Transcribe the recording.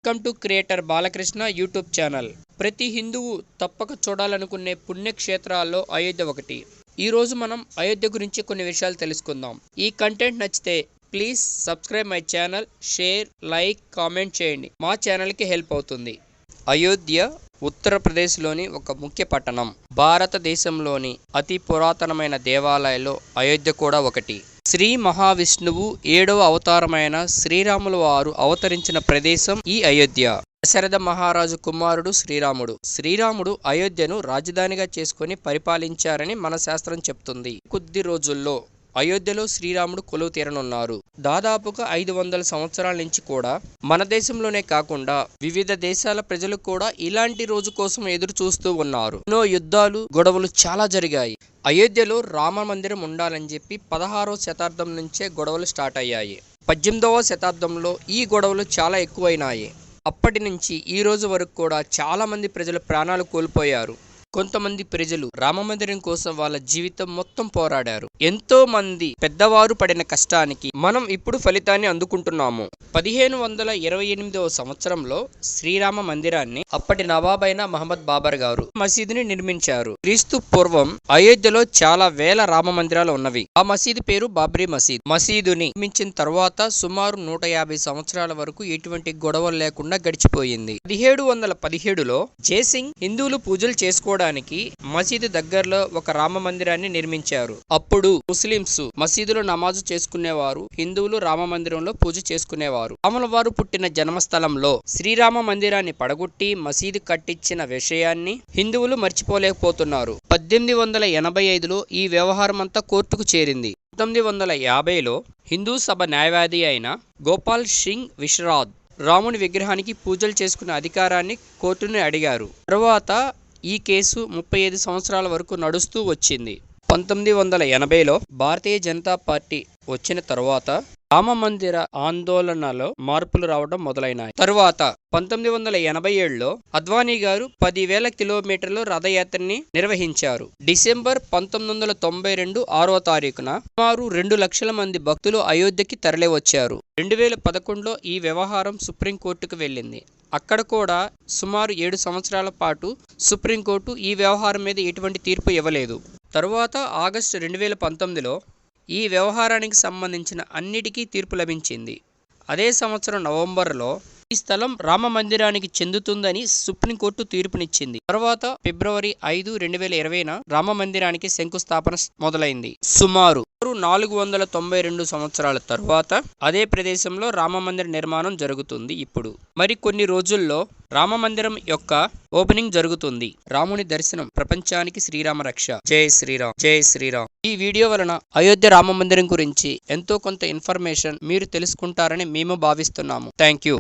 Welcome to creator Balakrishna YouTube channel. ప్రతి హిందువు తప్పక చూడాలనుకునే పుణ్యక్షేత్రాల్లో అయోధ్య ఒకటి. ఈరోజు మనం అయోధ్య గురించి కొన్ని విషయాలు తెలుసుకుందాం. ఈ కంటెంట్ నచ్చితే please subscribe my channel, share, like, comment చేయండి. మా ఛానల్కి హెల్ప్ అవుతుంది. అయోధ్య ఉత్తరప్రదేశ్లోని ఒక ముఖ్య పట్టణం. భారతదేశంలోని అతి పురాతనమైన దేవాలయాల్లో అయోధ్య కూడా ఒకటి. శ్రీ మహావిష్ణువు 7వ అవతారమైన శ్రీరాముల వారు అవతరించిన ప్రదేశం ఈ అయోధ్య. దశరథ మహారాజు కుమారుడు శ్రీరాముడు అయోధ్యను రాజధానిగా చేసుకుని పరిపాలించారని మన శాస్త్రం చెప్తుంది. కొద్ది రోజుల్లో అయోధ్యలో శ్రీరాముడు కొలువు తీరనున్నారు. దాదాపుగా 500 సంవత్సరాల నుంచి కూడా మన దేశంలోనే కాకుండా వివిధ దేశాల ప్రజలు కూడా ఇలాంటి రోజు కోసం ఎదురు చూస్తూ ఉన్నారు. ఎన్నో యుద్ధాలు, గొడవలు చాలా జరిగాయి. అయోధ్యలో రామ మందిరం ఉండాలని చెప్పి 16వ శతాబ్దం నుంచే గొడవలు స్టార్ట్ అయ్యాయి. 18వ శతాబ్దంలో ఈ గొడవలు చాలా ఎక్కువైనాయి. అప్పటి నుంచి ఈ రోజు వరకు కూడా చాలా మంది ప్రజలు ప్రాణాలు కోల్పోయారు. కొంతమంది ప్రజలు రామమందిరం కోసం వాళ్ళ జీవితం మొత్తం పోరాడారు. ఎంతో మంది పెద్దవారు పడిన కష్టానికి మనం ఇప్పుడు ఫలితాన్ని అందుకుంటున్నాము. 1528వ సంవత్సరంలో శ్రీరామ మందిరాన్ని అప్పటి నవాబైన మహమ్మద్ బాబర్ గారు మసీదుని నిర్మించారు. క్రీస్తు పూర్వం అయోధ్యలో చాలా వేల రామ మందిరాలు ఉన్నవి. ఆ మసీదు పేరు బాబ్రీ మసీద్. మసీదుని నిర్మించిన తర్వాత సుమారు 150 సంవత్సరాల వరకు ఎటువంటి గొడవలు లేకుండా గడిచిపోయింది. 1717లో జయసింగ్ హిందువులు పూజలు చేసుకోవడానికి మసీదు దగ్గరలో ఒక రామ మందిరాన్ని నిర్మించారు. అప్పుడు ముస్లింస్ మసీదులో నమాజు చేసుకునేవారు, హిందువులు రామ మందిరంలో పూజ చేసుకునేవారు. రాముల వారు పుట్టిన జన్మస్థలంలో శ్రీరామ మందిరాన్ని పడగొట్టి మసీదు కట్టించిన విషయాన్ని హిందువులు మర్చిపోలేకపోతున్నారు. 1885లో ఈ వ్యవహారం అంతా కోర్టుకు చేరింది. 1950లో హిందూ సభ న్యాయవాది అయిన గోపాల్ సింగ్ విశ్రాద్ రాముని విగ్రహానికి పూజలు చేసుకునే అధికారాన్ని కోర్టుని అడిగారు. తర్వాత ఈ కేసు 35 సంవత్సరాల వరకు నడుస్తూ వచ్చింది. 1980లో భారతీయ జనతా పార్టీ వచ్చిన తరువాత రామ మందిర ఆందోళనలో మార్పులు రావడం మొదలైనాయి. తరువాత 1987లో అద్వానీ గారు 10,000 కిలోమీటర్ల రథయాత్రని నిర్వహించారు. డిసెంబర్ 1992 6వ తారీఖున సుమారు 2 లక్షల మంది భక్తులు అయోధ్యకి తరలివచ్చారు. 2011లో ఈ వ్యవహారం సుప్రీంకోర్టుకు వెళ్ళింది. అక్కడ కూడా సుమారు 7 సంవత్సరాల పాటు సుప్రీంకోర్టు ఈ వ్యవహారం మీద ఎటువంటి తీర్పు ఇవ్వలేదు. తరువాత ఆగస్టు 2019లో ఈ వ్యవహారానికి సంబంధించిన అన్నిటికీ తీర్పు లభించింది. అదే సంవత్సరం నవంబర్లో ఈ స్థలం రామ మందిరానికి చెందుతుందని సుప్రీంకోర్టు తీర్పునిచ్చింది. తర్వాత ఫిబ్రవరి 5, 2020న రామ మందిరానికి శంకుస్థాపన మొదలైంది. సుమారు 492 సంవత్సరాల తరువాత అదే ప్రదేశంలో రామ మందిర నిర్మాణం జరుగుతుంది. ఇప్పుడు మరికొన్ని రోజుల్లో రామ మందిరం యొక్క ఓపెనింగ్ జరుగుతుంది. రాముని దర్శనం ప్రపంచానికి శ్రీరామ రక్ష. జై శ్రీరామ్, జై శ్రీరామ్. ఈ వీడియో వలన అయోధ్య రామ మందిరం గురించి ఎంతో కొంత ఇన్ఫర్మేషన్ మీరు తెలుసుకుంటారని మేము భావిస్తున్నాము. Thank you.